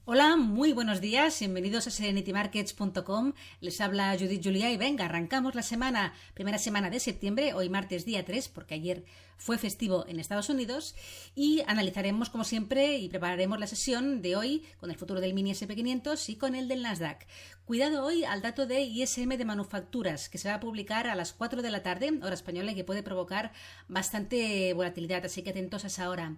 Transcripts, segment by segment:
Hola, muy buenos días, bienvenidos a serenitymarkets.com. Les habla Judith Julia y venga, arrancamos la semana, primera semana de septiembre, hoy martes día 3, porque ayer fue festivo en Estados Unidos, y analizaremos como siempre y prepararemos la sesión de hoy con el futuro del mini SP500 y con el del Nasdaq. Cuidado hoy al dato de ISM de manufacturas que se va a publicar a las 4 de la tarde, hora española, y que puede provocar bastante volatilidad, así que atentos a esa hora.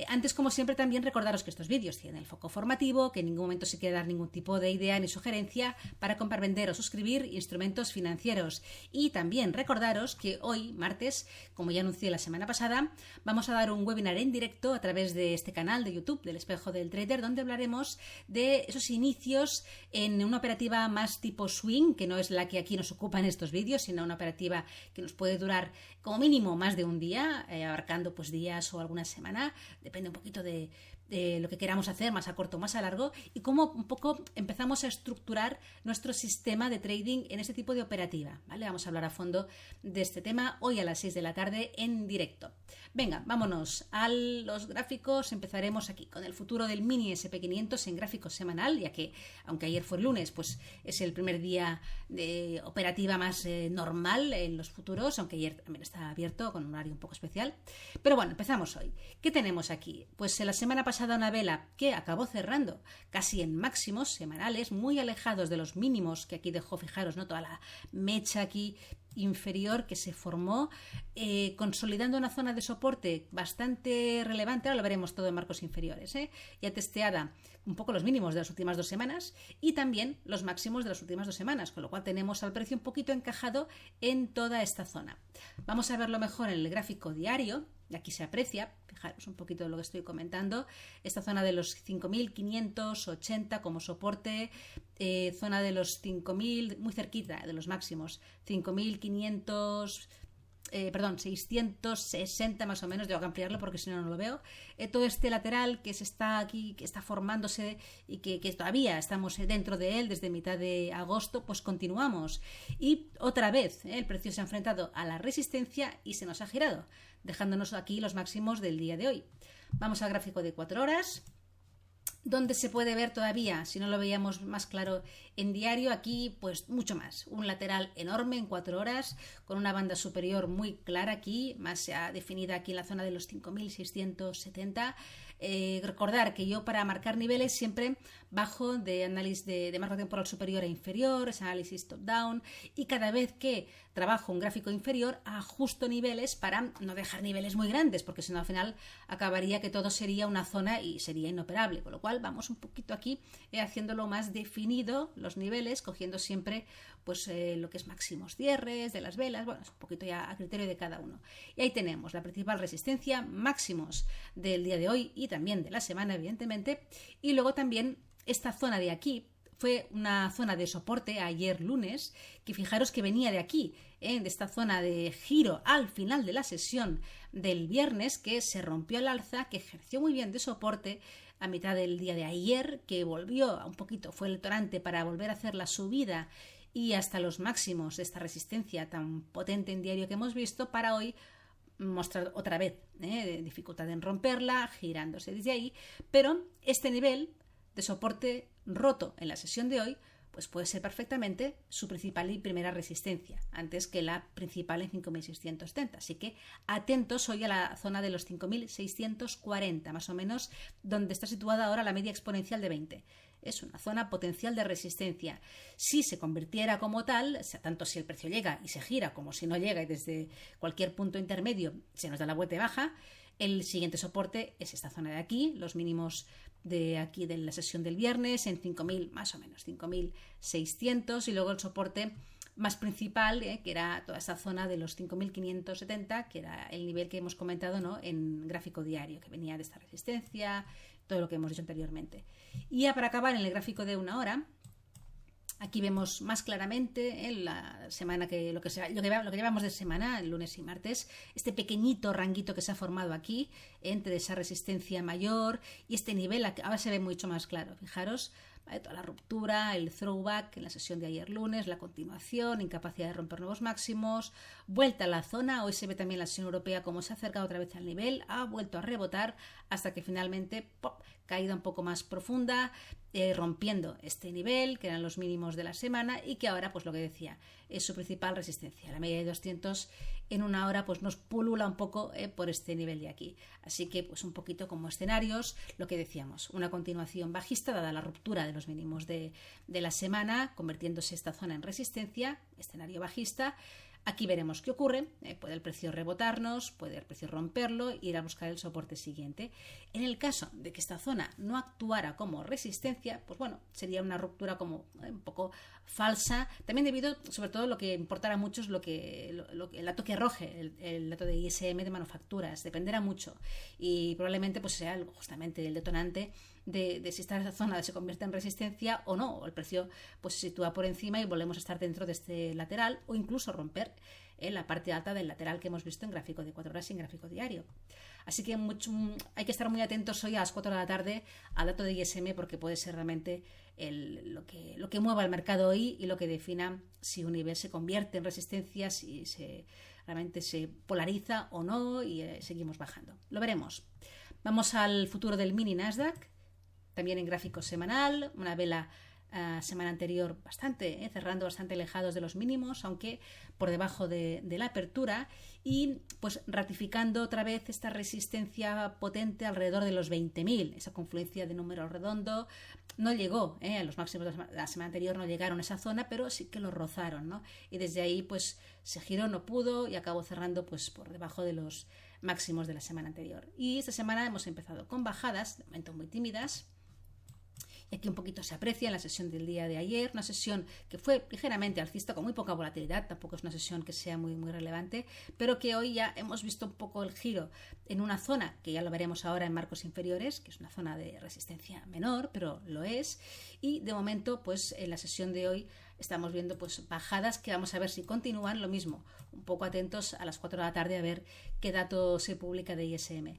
Antes, como siempre, también recordaros que estos vídeos tienen el foco formativo, que en ningún momento se quiere dar ningún tipo de idea ni sugerencia para comprar, vender o suscribir instrumentos financieros. Y también recordaros que hoy, martes, como ya anuncié la semana pasada, vamos a dar un webinar en directo a través de este canal de YouTube del Espejo del Trader, donde hablaremos de esos inicios en una operativa más tipo swing, que no es la que aquí nos ocupa en estos vídeos, sino una operativa que nos puede durar como mínimo más de un día, abarcando pues días o alguna semana. Depende un poquito de lo que queramos hacer, más a corto o más a largo, y cómo un poco empezamos a estructurar nuestro sistema de trading en este tipo de operativa, ¿vale? Vamos a hablar a fondo de este tema hoy a las 6 de la tarde en directo. Venga, vámonos a los gráficos. Empezaremos aquí con el futuro del mini SP500 en gráfico semanal, ya que aunque ayer fue el lunes, pues es el primer día de operativa más normal en los futuros, aunque ayer también está abierto con un horario un poco especial. Pero bueno, empezamos hoy. ¿Qué tenemos aquí? Pues en la semana pasada una vela que acabó cerrando casi en máximos semanales, muy alejados de los mínimos que aquí dejó, fijaros, ¿no? Toda la mecha aquí inferior que se formó, consolidando una zona de soporte bastante relevante. Ahora lo veremos todo en marcos inferiores, ya testeada un poco los mínimos de las últimas 2 semanas y también los máximos de las últimas 2 semanas, con lo cual tenemos al precio un poquito encajado en toda esta zona. Vamos a verlo mejor en el gráfico diario. Y aquí se aprecia, fijaros un poquito de lo que estoy comentando, esta zona de los 5.580 como soporte, zona de los 5.000, muy cerquita de los máximos, 660 más o menos. Tengo que ampliarlo porque si no, no lo veo. Todo este lateral que se está aquí, que está formándose y que todavía estamos dentro de él desde mitad de agosto, pues continuamos. Y otra vez, el precio se ha enfrentado a la resistencia y se nos ha girado, dejándonos aquí los máximos del día de hoy. Vamos al gráfico de 4 horas. Donde se puede ver todavía, si no lo veíamos más claro en diario, aquí pues mucho más. Un lateral enorme en 4 horas, con una banda superior muy clara aquí, más definida aquí en la zona de los 5.670. Recordar que yo para marcar niveles siempre bajo de análisis de marco temporal superior e inferior, es análisis top-down, y cada vez que trabajo un gráfico inferior ajusto niveles para no dejar niveles muy grandes, porque si no al final acabaría que todo sería una zona y sería inoperable, con lo cual vamos un poquito aquí haciéndolo más definido los niveles, cogiendo siempre pues lo que es máximos cierres de las velas. Bueno, es un poquito ya a criterio de cada uno. Y ahí tenemos la principal resistencia, máximos del día de hoy y también de la semana, evidentemente, y luego también esta zona de aquí fue una zona de soporte ayer lunes, que fijaros que venía de aquí, de esta zona de giro al final de la sesión del viernes, que se rompió al alza, que ejerció muy bien de soporte a mitad del día de ayer, que volvió un poquito, fue el detonante para volver a hacer la subida y hasta los máximos de esta resistencia tan potente en diario que hemos visto, para hoy mostrar otra vez dificultad en romperla, girándose desde ahí, pero este nivel de soporte roto en la sesión de hoy pues puede ser perfectamente su principal y primera resistencia, antes que la principal en 5.670. Así que atentos hoy a la zona de los 5.640, más o menos, donde está situada ahora la media exponencial de 20. Es una zona potencial de resistencia. Si se convirtiera como tal, tanto si el precio llega y se gira como si no llega y desde cualquier punto intermedio se nos da la vuelta y baja, el siguiente soporte es esta zona de aquí, los mínimos de aquí de la sesión del viernes en 5.000, más o menos 5.600, y luego el soporte más principal, que era toda esta zona de los 5.570, que era el nivel que hemos comentado, ¿no?, en gráfico diario, que venía de esta resistencia, todo lo que hemos dicho anteriormente. Y ya para acabar en el gráfico de 1 hora, aquí vemos más claramente en la semana lo que llevamos de semana, el lunes y martes, este pequeñito ranguito que se ha formado aquí entre esa resistencia mayor y este nivel. Ahora se ve mucho más claro. Fijaros, ¿vale? Toda la ruptura, el throwback en la sesión de ayer lunes, la continuación, incapacidad de romper nuevos máximos, vuelta a la zona. Hoy se ve también la sesión europea como se ha acercado otra vez al nivel, ha vuelto a rebotar hasta que finalmente ¡pop!, caída un poco más profunda, rompiendo este nivel que eran los mínimos de la semana y que ahora, pues lo que decía, es su principal resistencia. La media de 200 en una hora pues nos pulula un poco por este nivel de aquí. Así que pues un poquito como escenarios, lo que decíamos, una continuación bajista dada la ruptura de los mínimos de la semana, convirtiéndose esta zona en resistencia, escenario bajista. Aquí veremos qué ocurre, puede el precio rebotarnos, puede el precio romperlo e ir a buscar el soporte siguiente. En el caso de que esta zona no actuara como resistencia, pues bueno, sería una ruptura como un poco falsa, también debido, sobre todo lo que importará mucho es el dato que arroje, el dato de ISM de manufacturas, dependerá mucho y probablemente pues sea justamente el detonante de si esta zona se convierte en resistencia o no, o el precio pues se sitúa por encima y volvemos a estar dentro de este lateral o incluso romper la parte alta del lateral que hemos visto en gráfico de 4 horas y en gráfico diario. Así que hay que estar muy atentos hoy a las 4 de la tarde al dato de ISM porque puede ser realmente lo que mueva el mercado hoy y lo que defina si un nivel se convierte en resistencia, si realmente se polariza o no y seguimos bajando. Lo veremos. Vamos al futuro del mini Nasdaq. También en gráfico semanal, una vela semana anterior cerrando bastante alejados de los mínimos, aunque por debajo de la apertura y pues ratificando otra vez esta resistencia potente alrededor de los 20.000, esa confluencia de número redondo. No llegó a los máximos de la semana anterior, no llegaron a esa zona, pero sí que lo rozaron, ¿no? Y desde ahí pues se giró, no pudo y acabó cerrando pues por debajo de los máximos de la semana anterior. Y esta semana hemos empezado con bajadas, de momento muy tímidas. Y aquí un poquito se aprecia en la sesión del día de ayer, una sesión que fue ligeramente alcista con muy poca volatilidad, tampoco es una sesión que sea muy, muy relevante, pero que hoy ya hemos visto un poco el giro en una zona que ya lo veremos ahora en marcos inferiores, que es una zona de resistencia menor, pero lo es, y de momento pues en la sesión de hoy estamos viendo pues bajadas que vamos a ver si continúan, lo mismo, un poco atentos a las 4 de la tarde a ver qué dato se publica de ISM.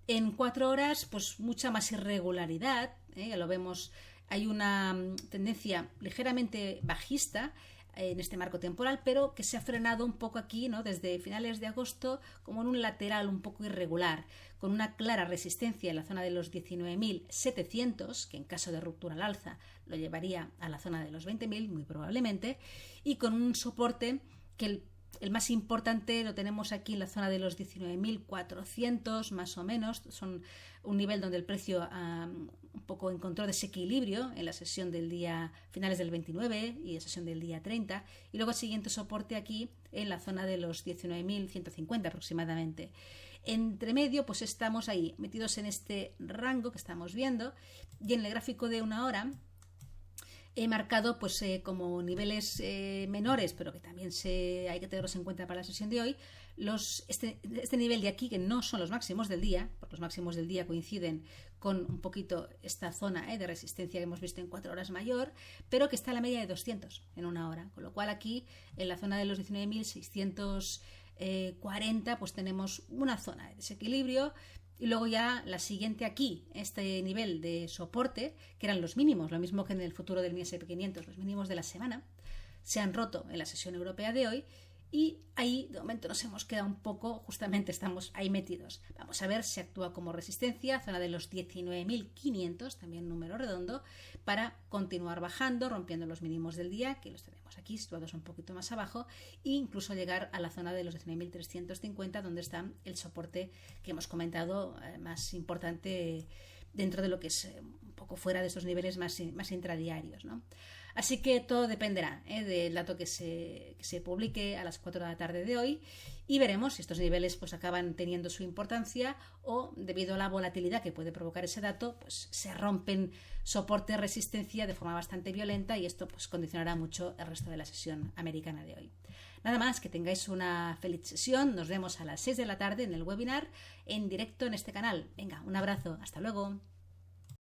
En 4 horas, pues mucha más irregularidad, ya lo vemos, hay una tendencia ligeramente bajista en este marco temporal, pero que se ha frenado un poco aquí, ¿no? Desde finales de agosto, como en un lateral un poco irregular, con una clara resistencia en la zona de los 19.700, que en caso de ruptura al alza lo llevaría a la zona de los 20.000, muy probablemente, y con un soporte que el más importante lo tenemos aquí en la zona de los 19.400 más o menos, son un nivel donde el precio un poco encontró desequilibrio en la sesión del día finales del 29 y la sesión del día 30 y luego el siguiente soporte aquí en la zona de los 19.150 aproximadamente. Entre medio pues estamos ahí metidos en este rango que estamos viendo y en el gráfico de una hora he marcado pues como niveles menores, pero que también hay que tenerlos en cuenta para la sesión de hoy, este nivel de aquí, que no son los máximos del día, porque los máximos del día coinciden con un poquito esta zona de resistencia que hemos visto en 4 horas mayor, pero que está a la media de 200 en una hora, con lo cual aquí en la zona de los 19.640 pues tenemos una zona de desequilibrio. Y luego ya la siguiente aquí, este nivel de soporte, que eran los mínimos, lo mismo que en el futuro del S&P 500, los mínimos de la semana, se han roto en la sesión europea de hoy y ahí de momento nos hemos quedado un poco, justamente estamos ahí metidos. Vamos a ver si actúa como resistencia, zona de los 19.500, también número redondo, para continuar bajando, rompiendo los mínimos del día, que los tenemos aquí situados un poquito más abajo, e incluso llegar a la zona de los 19.350, donde está el soporte que hemos comentado más importante dentro de lo que es un poco fuera de estos niveles más intradiarios, ¿no? Así que todo dependerá del dato que se publique a las 4 de la tarde de hoy y veremos si estos niveles pues acaban teniendo su importancia o debido a la volatilidad que puede provocar ese dato pues se rompen soporte resistencia de forma bastante violenta y esto pues condicionará mucho el resto de la sesión americana de hoy. Nada más, que tengáis una feliz sesión, nos vemos a las 6 de la tarde en el webinar en directo en este canal. Venga, un abrazo, hasta luego.